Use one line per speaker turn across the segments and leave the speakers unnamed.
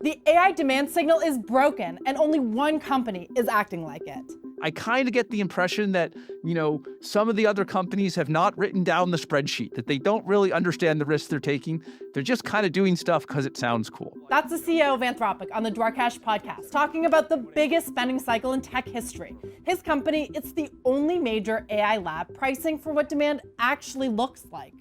The AI demand signal is broken, and only one company is acting like it.
I kind of get the impression that, some of the other companies have not written down the spreadsheet, that they don't really understand the risks they're taking. They're just kind of doing stuff because it sounds cool.
That's the CEO of Anthropic on the Dwarkesh podcast, talking about the biggest spending cycle in tech history. His company, it's the only major AI lab pricing for what demand actually looks like.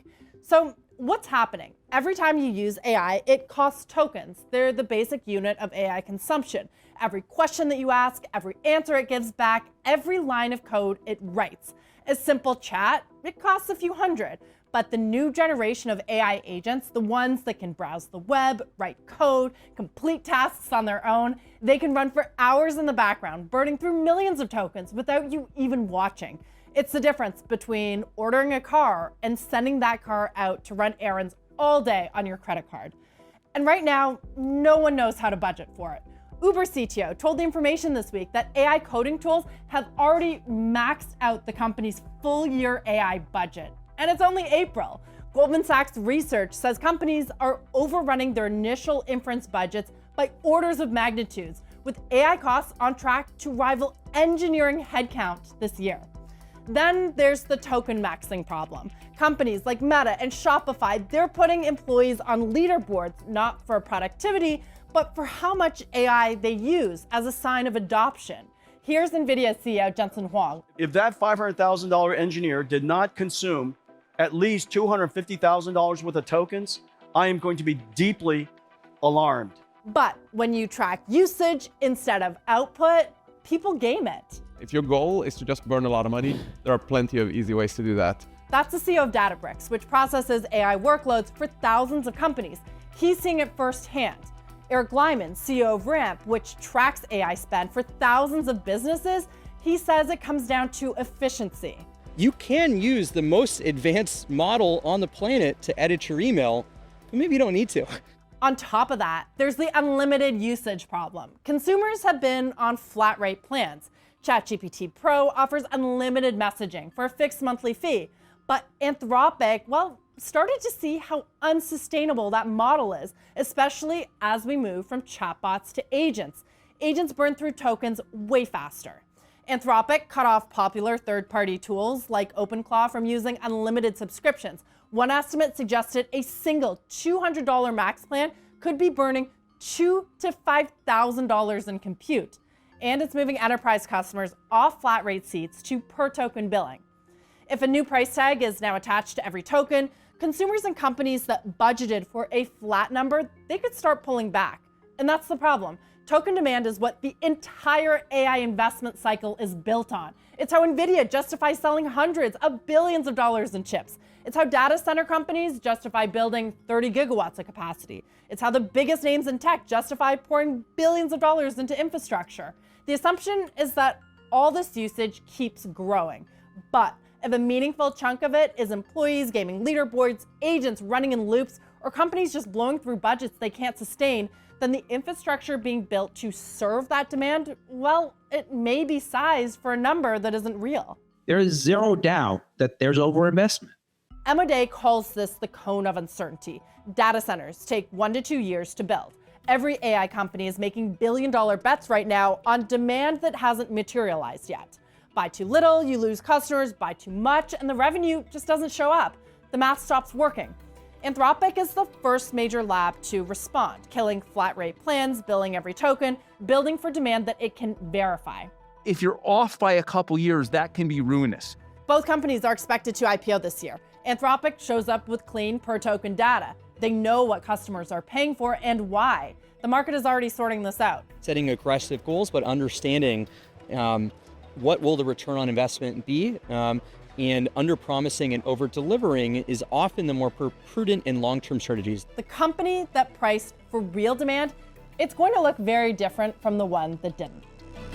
So what's happening? Every time you use AI, it costs tokens. They're the basic unit of AI consumption. Every question that you ask, every answer it gives back, every line of code it writes. A simple chat, it costs a few hundred. But the new generation of AI agents, the ones that can browse the web, write code, complete tasks on their own, they can run for hours in the background, burning through millions of tokens without you even watching. It's the difference between ordering a car and sending that car out to run errands all day on your credit card. And right now, no one knows how to budget for it. Uber CTO told The Information this week that AI coding tools have already maxed out the company's full-year AI budget. And it's only April. Goldman Sachs research says companies are overrunning their initial inference budgets by orders of magnitudes, with AI costs on track to rival engineering headcount this year. Then there's the tokenmaxxing problem. Companies like Meta and Shopify, they're putting employees on leaderboards, not for productivity, but for how much AI they use as a sign of adoption. Here's Nvidia CEO Jensen Huang.
If that $500,000 engineer did not consume at least $250,000 worth of tokens, I am going to be deeply alarmed.
But when you track usage instead of output, people game it.
If your goal is to just burn a lot of money, there are plenty of easy ways to do that.
That's the CEO of Databricks, which processes AI workloads for thousands of companies. He's seeing it firsthand. Eric Lyman, CEO of Ramp, which tracks AI spend for thousands of businesses, he says it comes down to efficiency.
You can use the most advanced model on the planet to edit your email, but maybe you don't need to.
On top of that, there's the unlimited usage problem. Consumers have been on flat rate plans. ChatGPT Pro offers unlimited messaging for a fixed monthly fee. But Anthropic, started to see how unsustainable that model is, especially as we move from chatbots to agents. Agents burn through tokens way faster. Anthropic cut off popular third-party tools like OpenClaw from using unlimited subscriptions. One estimate suggested a single $200 max plan could be burning $2,000 to $5,000 in compute. And it's moving enterprise customers off flat rate seats to per token billing. If a new price tag is now attached to every token, consumers and companies that budgeted for a flat number, they could start pulling back. And that's the problem. Token demand is what the entire AI investment cycle is built on. It's how Nvidia justifies selling hundreds of billions of dollars in chips. It's how data center companies justify building 30 gigawatts of capacity. It's how the biggest names in tech justify pouring billions of dollars into infrastructure. The assumption is that all this usage keeps growing. But if a meaningful chunk of it is employees gaming leaderboards, agents running in loops, or companies just blowing through budgets they can't sustain, then the infrastructure being built to serve that demand, it may be sized for a number that isn't real.
There is zero doubt that there's overinvestment.
Emma Day calls this the cone of uncertainty. Data centers take 1 to 2 years to build. Every AI company is making billion-dollar bets right now on demand that hasn't materialized yet. Buy too little, you lose customers. Buy too much, and the revenue just doesn't show up. The math stops working. Anthropic is the first major lab to respond, killing flat rate plans, billing every token, building for demand that it can verify.
If you're off by a couple years, that can be ruinous.
Both companies are expected to IPO this year. Anthropic shows up with clean per token data. They know what customers are paying for and why. The market is already sorting this out.
Setting aggressive goals, but understanding what will the return on investment be, and under-promising and over-delivering is often the more prudent and long-term strategies.
The company that priced for real demand, it's going to look very different from the one that didn't.